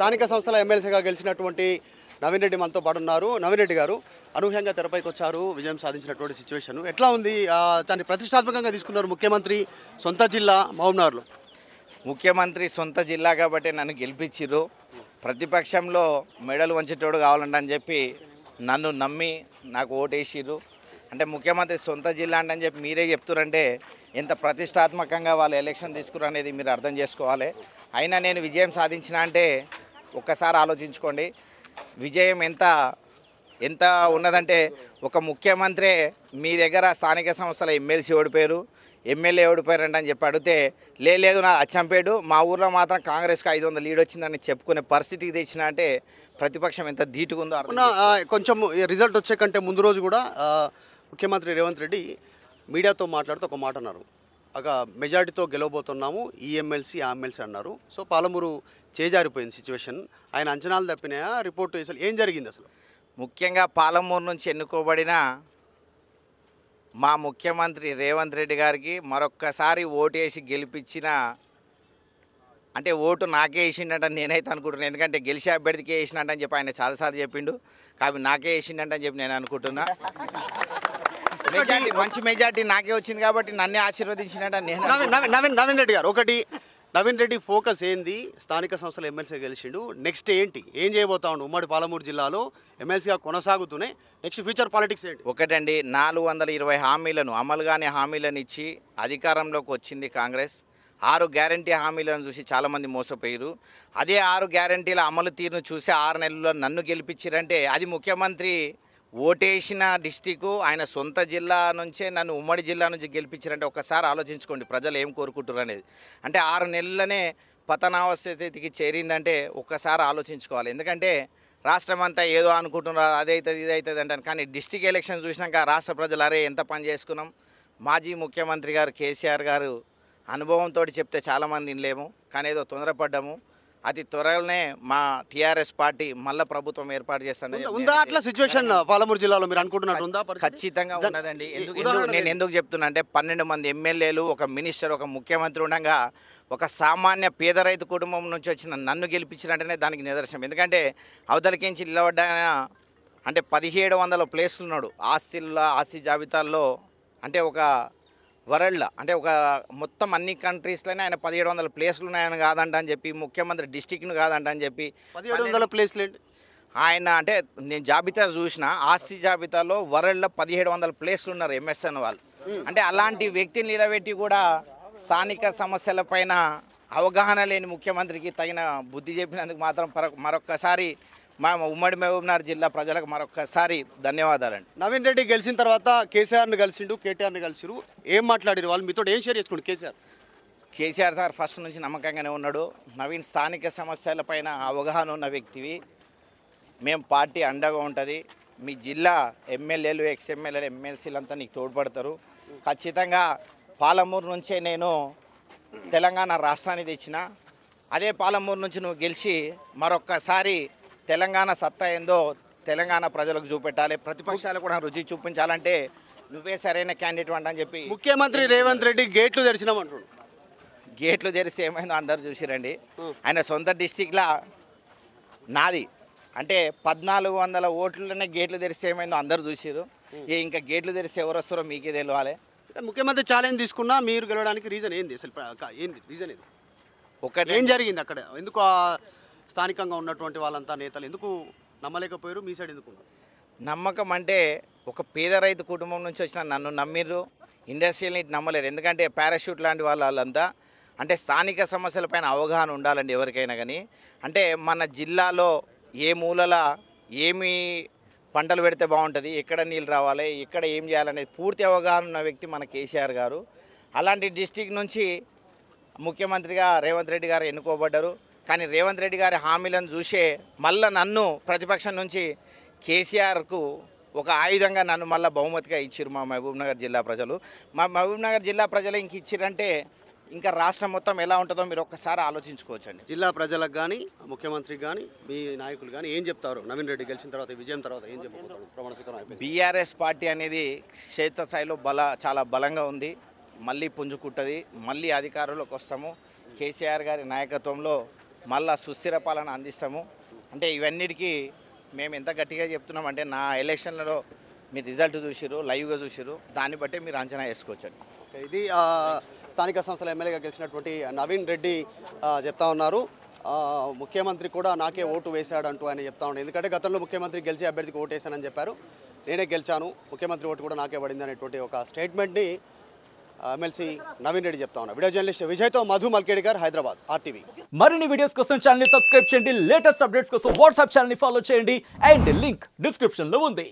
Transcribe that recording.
స్థానిక సంస్థల ఎమ్మెల్సీగా గెలిచినటువంటి నవీన్ రెడ్డి మనతో పాటు ఉన్నారు. నవీన్ రెడ్డి గారు అనూహ్యంగా తెరపైకి వచ్చారు, విజయం సాధించినటువంటి సిచ్యువేషన్ ఎట్లా ఉంది? దాన్ని ప్రతిష్టాత్మకంగా తీసుకున్నారు ముఖ్యమంత్రి సొంత జిల్లా మహబూబ్నగర్లో. ముఖ్యమంత్రి సొంత జిల్లా కాబట్టి నన్ను గెలిపించిర్రు. ప్రతిపక్షంలో మెడలు వంచేటోడు కావాలంటని చెప్పి నన్ను నమ్మి నాకు ఓటేసిర్రు. అంటే ముఖ్యమంత్రి సొంత జిల్లా అంటని చెప్పి మీరే చెప్తున్నారంటే ఎంత ప్రతిష్టాత్మకంగా వాళ్ళు ఎలక్షన్ తీసుకురు అనేది మీరు అర్థం చేసుకోవాలి. అయినా నేను విజయం సాధించిన అంటే ఒక్కసారి ఆలోచించుకోండి. విజయం ఎంత ఉన్నదంటే ఒక ముఖ్యమంత్రి మీ దగ్గర స్థానిక సంస్థల ఎమ్మెల్సీ ఓడిపోయారు, ఎమ్మెల్యే ఓడిపోయారంట అని చెప్పి అడిగితే లేదు నా అచ్చంపేడు మా ఊర్లో మాత్రం కాంగ్రెస్కి 500 లీడ్ వచ్చిందని చెప్పుకునే పరిస్థితికి తెచ్చిన అంటే ప్రతిపక్షం ఎంత ధీటుగా ఉందో. కొంచెం రిజల్ట్ వచ్చే కంటే ముందు రోజు కూడా ముఖ్యమంత్రి రేవంత్ రెడ్డి మీడియాతో మాట్లాడుతూ ఒక మాట అన్నారు, ఒక మెజార్టీతో గెలవబోతున్నాము, ఈ ఎమ్మెల్సీ ఆ ఎమ్మెల్సీ అన్నారు. సో పాలమూరు చేజారిపోయింది సిచ్యువేషన్. ఆయన అంచనాలు తప్పినాయా? రిపోర్టు అసలు ఏం జరిగింది? అసలు ముఖ్యంగా పాలమూరు నుంచి ఎన్నుకోబడిన మా ముఖ్యమంత్రి రేవంత్ రెడ్డి గారికి మరొక్కసారి ఓటేసి గెలిపించిన అంటే ఓటు నాకే వేసిండట నేనైతే అనుకుంటున్నాను. ఎందుకంటే గెలిచే అభ్యర్థికి వేసినట్టని చెప్పి ఆయన చాలాసార్లు చెప్పిండు, కాబట్టి నాకే వేసిండటని చెప్పి నేను అనుకుంటున్నా. మెజార్టీ మంచి మెజార్టీ నాకే వచ్చింది కాబట్టి నన్నే ఆశీర్వదించినట్టు నేను. నవీన్ రెడ్డి గారు, ఒకటి నవీన్ రెడ్డి ఫోకస్ ఏంది? స్థానిక సంస్థల ఎమ్మెల్సీ గెలిచిండు, నెక్స్ట్ ఏంటి, ఏం చేయబోతా ఉండు? ఉమ్మడి పాలమూరు జిల్లాలో ఎమ్మెల్సీగా కొనసాగుతూనే నెక్స్ట్ ఫ్యూచర్ పాలిటిక్స్ ఏంటి? ఒకటండి, 420 హామీలను అమలు కాని హామీలను ఇచ్చి అధికారంలోకి వచ్చింది కాంగ్రెస్. 6 గ్యారంటీ హామీలను చూసి చాలామంది మోసపోయారు. అదే 6 గ్యారంటీల అమలు తీరును చూసి 6 నెలల్లో నన్ను గెలిపించారంటే అది ముఖ్యమంత్రి ఓటేసిన డిస్టిక్ ఆయన సొంత జిల్లా నుంచే నన్ను ఉమ్మడి జిల్లా నుంచి గెలిపించారంటే ఒక్కసారి ఆలోచించుకోండి ప్రజలు ఏం కోరుకుంటారు అనేది. అంటే 6 నెలలనే పతనావస్థితికి చేరిందంటే ఒక్కసారి ఆలోచించుకోవాలి. ఎందుకంటే రాష్ట్రం అంతా ఏదో అనుకుంటున్నారు, అదైతుంది ఇదవుతుంది అంటాను. కానీ డిస్టిక్ ఎలక్షన్ చూసినాక రాష్ట్ర ప్రజలు అరే ఎంత పని చేసుకున్నాం. మాజీ ముఖ్యమంత్రి గారు కేసీఆర్ గారు అనుభవంతో చెప్తే చాలామంది వినలేము, కానీ ఏదో తొందరపడ్డాము. అతి త్వరలోనే మా టీఆర్ఎస్ పార్టీ మళ్ళీ ప్రభుత్వం ఏర్పాటు చేస్తాను. ఉందా అట్లా సిచ్యువేషన్ పాలమూరు జిల్లాలో మీరు అనుకుంటున్నట్టు ఉందా? ఖచ్చితంగా ఉన్నదండి. నేను ఎందుకు చెప్తున్నా అంటే 12 మంది ఎమ్మెల్యేలు, ఒక మినిస్టర్, ఒక ముఖ్యమంత్రి ఉండగా ఒక సామాన్య పేద రైతు కుటుంబం నుంచి వచ్చిన నన్ను గెలిపించినట్టనే దానికి నిదర్శనం. ఎందుకంటే అవతలికించి నిలబడ్డ అంటే 1700 ప్లేస్లు ఉన్నాడు ఆస్తి జాబితాల్లో. అంటే ఒక వరల్డ్లో అంటే ఒక మొత్తం అన్ని కంట్రీస్లోనే ఆయన 1700 ప్లేస్లు ఉన్నాయని కాదంట అని చెప్పి, ముఖ్యమంత్రి డిస్టిక్ను కాదంట అని చెప్పి 1700 ప్లేస్లు ఏంటి ఆయన అంటే నేను జాబితా చూసిన ఆస్తి జాబితాలో వరల్డ్లో 1700 ప్లేస్లు ఉన్నారు ఎంఎస్ఎన్ వాళ్ళు. అంటే అలాంటి వ్యక్తిని నిలబెట్టి కూడా స్థానిక సమస్యలపైన అవగాహన లేని ముఖ్యమంత్రికి తగిన బుద్ధి చెప్పినందుకు మాత్రం మరొక్కసారి మా ఉమ్మడి మహబూబ్నగర్ జిల్లా ప్రజలకు మరొకసారి ధన్యవాదాలండి. నవీన్ రెడ్డి గెలిచిన తర్వాత కేసీఆర్ని కలిసిండు, కేటీఆర్ని కలిసిరు, ఏం మాట్లాడారు వాళ్ళు? మీతో ఏం షేర్ చేసుకోండి? కేసీఆర్ సార్ ఫస్ట్ నుంచి నమ్మకంగానే ఉన్నాడు. నవీన్ స్థానిక సమస్యలపైన అవగాహన ఉన్న వ్యక్తివి, మేము పార్టీ అండగా ఉంటుంది, మీ జిల్లా ఎమ్మెల్యేలు ఎక్స్ఎమ్మెల్యేలు ఎమ్మెల్సీలంతా నీకు తోడ్పడతారు. ఖచ్చితంగా పాలమూరు నుంచే నేను తెలంగాణ రాష్ట్రాన్ని తెచ్చిన, అదే పాలమూరు నుంచి నువ్వు గెలిచి మరొక్కసారి తెలంగాణ సత్తా ఏందో తెలంగాణ ప్రజలకు చూపెట్టాలి, ప్రతిపక్షాలు కూడా రుచి చూపించాలంటే నువ్వే సరైన క్యాండిడేట్ అని చెప్పి ముఖ్యమంత్రి రేవంత్ రెడ్డి గేట్లు తెరిచినామంటాడు. గేట్లు తెరిచి ఏమైందో అందరు చూసిరండి. ఆయన సొంత డిస్టిక్లా నాది అంటే 1400 ఓట్లనే గేట్లు తెరిస్తే ఏమైందో అందరు చూసిరు. ఇంకా గేట్లు తెరిస్తే ఎవరు వస్తారో మీకే తెలియాలి. ముఖ్యమంత్రి ఛాలెంజ్ తీసుకున్నా మీరు గెలవడానికి రీజన్ ఏంది? అసలు ఏంది రీజన్ ఏంది? ఒకటి ఏం జరిగింది అక్కడ? ఎందుకు స్థానికంగా ఉన్నటువంటి వాళ్ళంతా నేతలు ఎందుకు నమ్మలేకపోయారు? మీ సైడ్ ఎందుకు నమ్మకం అంటే ఒక పేద రైతు కుటుంబం నుంచి వచ్చిన నన్ను నమ్మిర్రు, ఇండస్ట్రియల్ని నమ్మలేరు. ఎందుకంటే పారాషూట్ లాంటి వాళ్ళంతా అంటే స్థానిక సమస్యలపైన అవగాహన ఉండాలండి ఎవరికైనా. కానీ అంటే మన జిల్లాలో ఏ మూలల ఏమి పంటలు పెడితే బాగుంటుంది, ఎక్కడ నీళ్ళు రావాలి, ఎక్కడ ఏం చేయాలనేది పూర్తి అవగాహన ఉన్న వ్యక్తి మన కేసీఆర్ గారు. అలాంటి డిస్టిక్ నుంచి ముఖ్యమంత్రిగా రేవంత్ రెడ్డి గారు ఎన్నుకోబడ్డారు. కానీ రేవంత్ రెడ్డి గారి హామీలను చూసే మళ్ళీ నన్ను ప్రతిపక్షం నుంచి కేసీఆర్కు ఒక ఆయుధంగా నన్ను మళ్ళీ బహుమతిగా ఇచ్చారు మా మహబూబ్నగర్ జిల్లా ప్రజలు. మా మహబూబ్నగర్ జిల్లా ప్రజలు ఇంక ఇచ్చిరంటే ఇంకా రాష్ట్రం మొత్తం ఎలా ఉంటుందో మీరు ఒక్కసారి ఆలోచించుకోవచ్చండి. జిల్లా ప్రజలకు కానీ ముఖ్యమంత్రికి కానీ మీ నాయకులు కానీ ఏం చెప్తారు? నవీన్ రెడ్డి గెలిచిన తర్వాత విజయం తర్వాత ఏం చెప్పబోతారు? ప్రమాణ స్వీకారం బీఆర్ఎస్ పార్టీ అనేది క్షేత్రస్థాయిలో చాలా బలంగా ఉంది, మళ్ళీ పుంజుకుంటుంది, మళ్ళీ అధికారంలోకి వస్తాము. కేసీఆర్ గారి నాయకత్వంలో మళ్ళా సుస్థిర పాలన అందిస్తాము. అంటే ఇవన్నిటికీ మేము ఎంత గట్టిగా చెప్తున్నామంటే నా ఎలక్షన్లలో మీరు రిజల్ట్ చూసిరు, లైవ్గా చూసిరు, దాన్ని బట్టే మీరు అంచనా వేసుకోవచ్చు. ఇది స్థానిక సంస్థల ఎమ్మెల్యేగా గెలిచినటువంటి నవీన్ రెడ్డి చెప్తా ఉన్నారు. ముఖ్యమంత్రి కూడా నాకే ఓటు వేశాడంటూ ఆయన చెప్తా ఉన్నాడు. ఎందుకంటే గతంలో ముఖ్యమంత్రి గెలిచి అభ్యర్థికి ఓటు వేశానని చెప్పారు. నేనే గెలిచాను, ముఖ్యమంత్రి ఓటు కూడా నాకే పడింది అనేటువంటి ఒక స్టేట్మెంట్ని ఎమ్మెల్సీ నవీన్ రెడ్డి చెప్తా ఉన్నారు. వీడియో జర్నలిస్ట్ విజయ్తో మధు మల్కేడికర్, హైదరాబాద్, RTV. మరిన్ని వీడియోస్ కోసం ఛానల్ ని సబ్స్క్రైబ్ చేయండి. లేటెస్ట్ అప్డేట్స్ కోసం వాట్సాప్ ఛానల్ ని ఫాలో చేయండి. అండ్ లింక్ డిస్క్రిప్షన్ లో ఉంది.